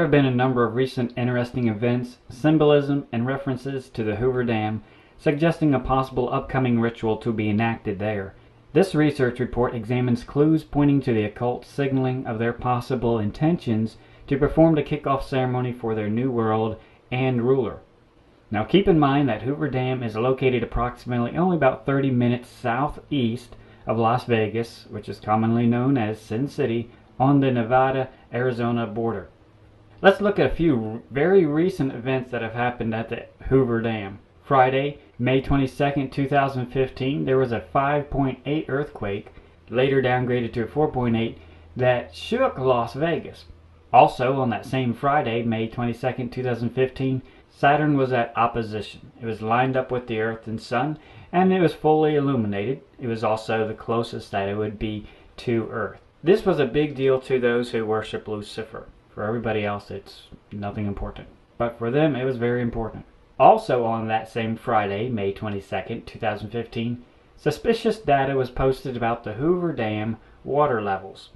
have been a number of recent interesting events, symbolism, and references to the Hoover Dam, suggesting a possible upcoming ritual to be enacted there. This research report examines clues pointing to the occult signaling of their possible intentions to perform the kickoff ceremony for their new world and ruler. Now keep in mind that Hoover Dam is located approximately only about 30 minutes southeast of Las Vegas, which is commonly known as Sin City, on the Nevada-Arizona border. Let's look at a few very recent events that have happened at the Hoover Dam. Friday, May 22, 2015, there was a 5.8 earthquake, later downgraded to a 4.8, that shook Las Vegas. Also, on that same Friday, May 22, 2015, Saturn was at opposition. It was lined up with the Earth and Sun, and it was fully illuminated. It was also the closest that it would be to Earth. This was a big deal to those who worship Lucifer. For everybody else, it's nothing important. But for them, it was very important. Also on that same Friday, May 22, 2015, suspicious data was posted about the Hoover Dam water levels.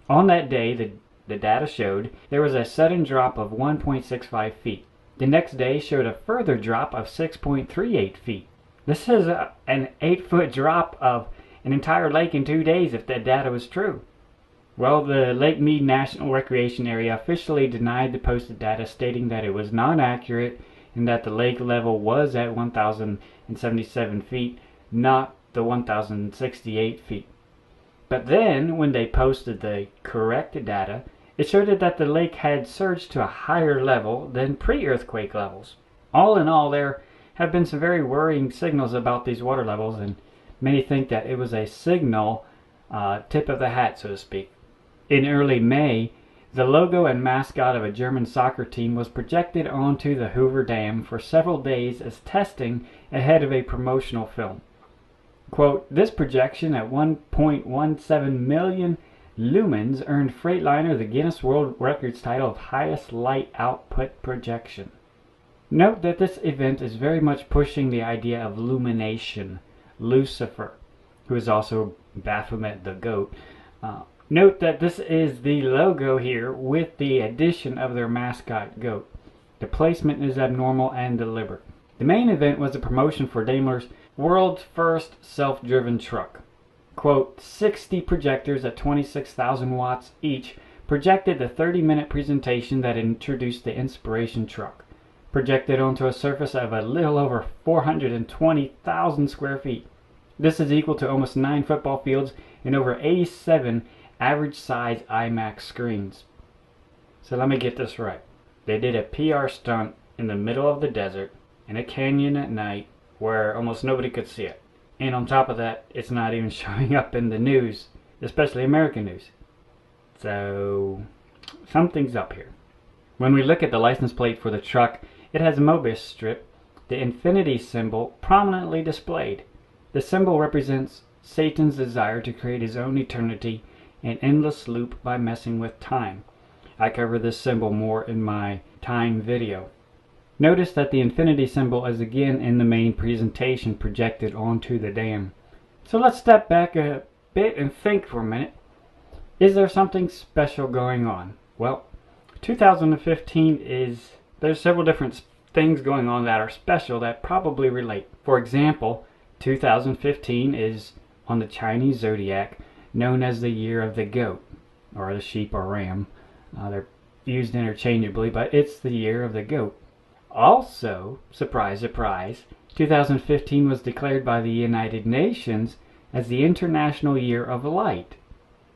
On that day, the data showed there was a sudden drop of 1.65 feet. The next day showed a further drop of 6.38 feet. This is an 8-foot drop of an entire lake in 2 days if that data was true. Well, the Lake Mead National Recreation Area officially denied the posted data, stating that it was not accurate and that the lake level was at 1,077 feet, not the 1,068 feet. But then, when they posted the correct data, it showed that the lake had surged to a higher level than pre-earthquake levels. All in all, there have been some very worrying signals about these water levels, and many think that it was a signal, tip of the hat, so to speak. In early May, the logo and mascot of a German soccer team was projected onto the Hoover Dam for several days as testing ahead of a promotional film. Quote, this projection at 1.17 million lumens earned Freightliner the Guinness World Records title of highest light output projection. Note that this event is very much pushing the idea of lumination. Lucifer, who is also Baphomet the goat. Note that this is the logo here with the addition of their mascot goat. The placement is abnormal and deliberate. The main event was a promotion for Daimler's world's first self-driven truck. Quote, 60 projectors at 26,000 watts each projected the 30-minute presentation that introduced the Inspiration truck, projected onto a surface of a little over 420,000 square feet. This is equal to almost 9 football fields and over 87 average size IMAX screens. So let me get this right. They did a PR stunt in the middle of the desert in a canyon at night where almost nobody could see it. And on top of that, it's not even showing up in the news, especially American news. So something's up here. When we look at the license plate for the truck, it has a Mobius strip, the infinity symbol prominently displayed. The symbol represents Satan's desire to create his own eternity, an endless loop by messing with time. I cover this symbol more in my time video. Notice that the infinity symbol is again in the main presentation projected onto the dam. So let's step back a bit and think for a minute. Is there something special going on? Well, 2015 there's several different things going on that are special that probably relate. For example, 2015 is on the Chinese zodiac known as the year of the goat, or the sheep or ram. They're used interchangeably, but it's the year of the goat. Also, surprise, surprise, 2015 was declared by the United Nations as the International Year of Light.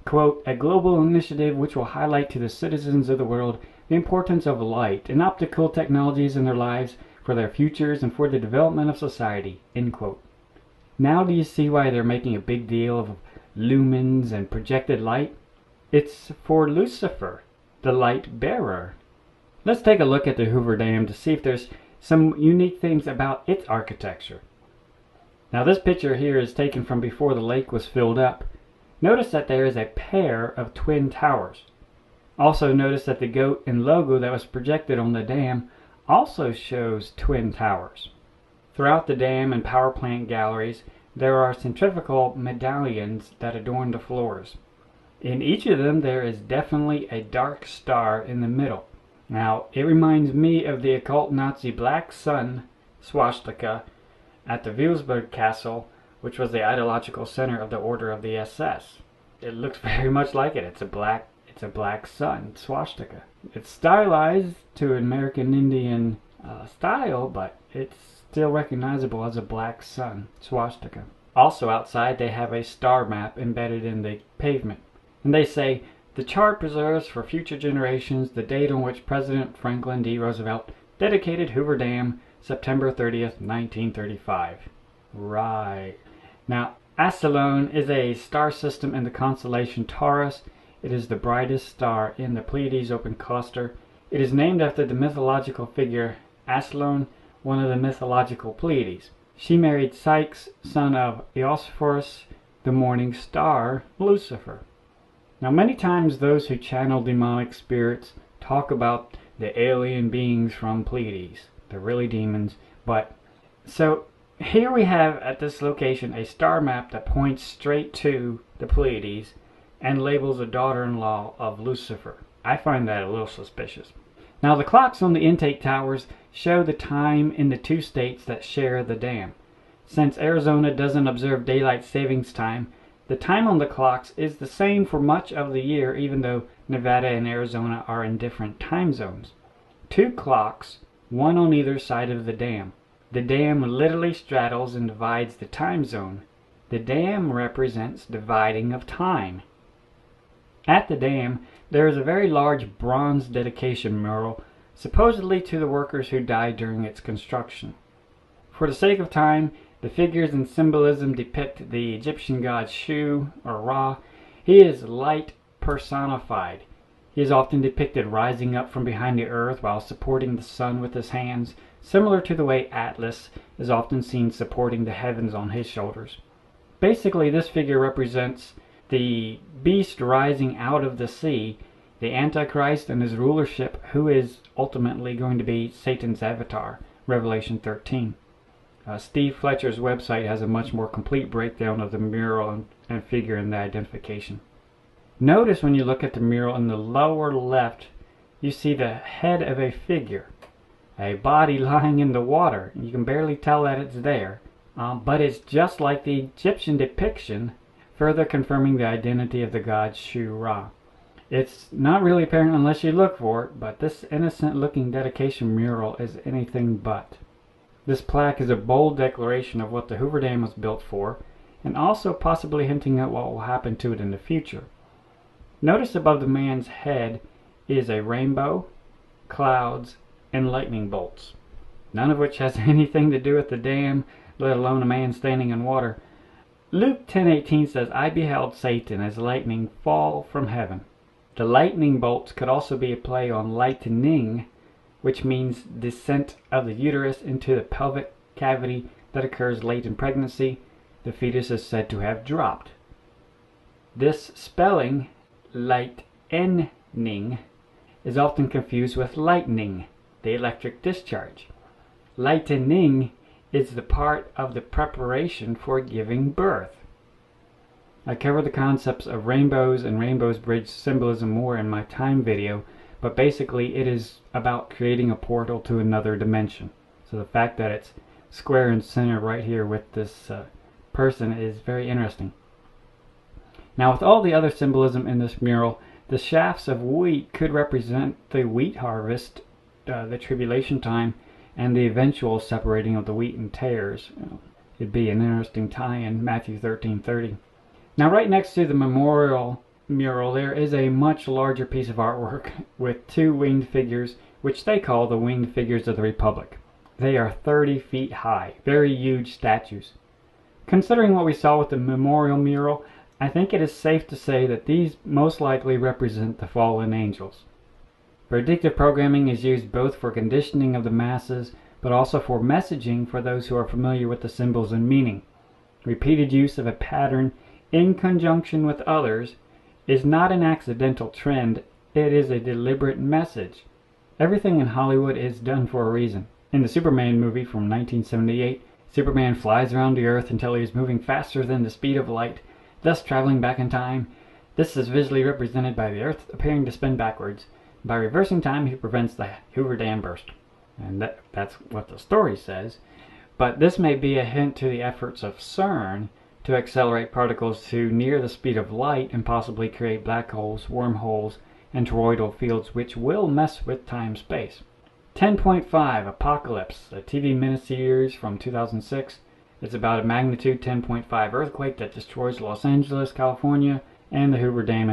Quote, a global initiative which will highlight to the citizens of the world the importance of light and optical technologies in their lives for their futures and for the development of society, end quote. Now do you see why they're making a big deal of lumens and projected light? It's for Lucifer, the light bearer. Let's take a look at the Hoover Dam to see if there's some unique things about its architecture. Now this picture here is taken from before the lake was filled up. Notice that there is a pair of twin towers. Also notice that the goat and logo that was projected on the dam also shows twin towers. Throughout the dam and power plant galleries, there are centrifugal medallions that adorn the floors. In each of them there is definitely a dark star in the middle. Now, it reminds me of the occult Nazi black sun swastika at the Wilsberg Castle, which was the ideological center of the Order of the SS. It looks very much like it. It's a black sun swastika. It's stylized to American Indian style, but it's still recognizable as a black sun swastika. Also outside, they have a star map embedded in the pavement. And they say, the chart preserves for future generations the date on which President Franklin D. Roosevelt dedicated Hoover Dam, September 30th, 1935. Right. Now, Astellone is a star system in the constellation Taurus. It is the brightest star in the Pleiades open cluster. It is named after the mythological figure Astellone, one of the mythological Pleiades. She married Psyche, son of Eosphorus, the morning star, Lucifer. Now, many times those who channel demonic spirits talk about the alien beings from Pleiades. They're really demons. So here we have at this location a star map that points straight to the Pleiades and labels a daughter-in-law of Lucifer. I find that a little suspicious. Now, the clocks on the intake towers show the time in the two states that share the dam. Since Arizona doesn't observe daylight savings time, the time on the clocks is the same for much of the year, even though Nevada and Arizona are in different time zones. Two clocks, one on either side of the dam. The dam literally straddles and divides the time zone. The dam represents dividing of time. At the dam, there is a very large bronze dedication mural, supposedly to the workers who died during its construction. For the sake of time, the figures and symbolism depict the Egyptian god Shu, or Ra. He is light personified. He is often depicted rising up from behind the earth while supporting the sun with his hands, similar to the way Atlas is often seen supporting the heavens on his shoulders. Basically, this figure represents the beast rising out of the sea, the Antichrist and his rulership, who is ultimately going to be Satan's avatar, Revelation 13. Steve Fletcher's website has a much more complete breakdown of the mural and figure and the identification. Notice when you look at the mural in the lower left, you see the head of a figure, a body lying in the water. You can barely tell that it's there, but it's just like the Egyptian depiction, further confirming the identity of the god Shu-Ra. It's not really apparent unless you look for it, but this innocent-looking dedication mural is anything but. This plaque is a bold declaration of what the Hoover Dam was built for, and also possibly hinting at what will happen to it in the future. Notice above the man's head is a rainbow, clouds, and lightning bolts, none of which has anything to do with the dam, let alone a man standing in water. Luke 10:18 says, I beheld Satan as lightning fall from heaven. The lightning bolts could also be a play on lightning, which means descent of the uterus into the pelvic cavity that occurs late in pregnancy. The fetus is said to have dropped. This spelling, lightning, is often confused with lightning, the electric discharge. Lightning is the part of the preparation for giving birth. I cover the concepts of rainbows and rainbows bridge symbolism more in my time video, but basically it is about creating a portal to another dimension. So the fact that it's square and center right here with this person is very interesting. Now, with all the other symbolism in this mural, the shafts of wheat could represent the wheat harvest, the tribulation time, and the eventual separating of the wheat and tares. It'd be an interesting tie in Matthew 13:30. Now, right next to the memorial mural, there is a much larger piece of artwork with two winged figures, which they call the winged figures of the Republic. They are 30 feet high, very huge statues. Considering what we saw with the memorial mural, I think it is safe to say that these most likely represent the fallen angels. Predictive programming is used both for conditioning of the masses, but also for messaging for those who are familiar with the symbols and meaning. Repeated use of a pattern in conjunction with others is not an accidental trend, it is a deliberate message. Everything in Hollywood is done for a reason. In the Superman movie from 1978, Superman flies around the Earth until he is moving faster than the speed of light, thus traveling back in time. This is visually represented by the Earth appearing to spin backwards. By reversing time, he prevents the Hoover Dam burst. And that's what the story says. But this may be a hint to the efforts of CERN to accelerate particles to near the speed of light and possibly create black holes, wormholes, and toroidal fields which will mess with time-space. 10.5 Apocalypse, a TV miniseries from 2006. It's about a magnitude 10.5 earthquake that destroys Los Angeles, California, and the Hoover Dam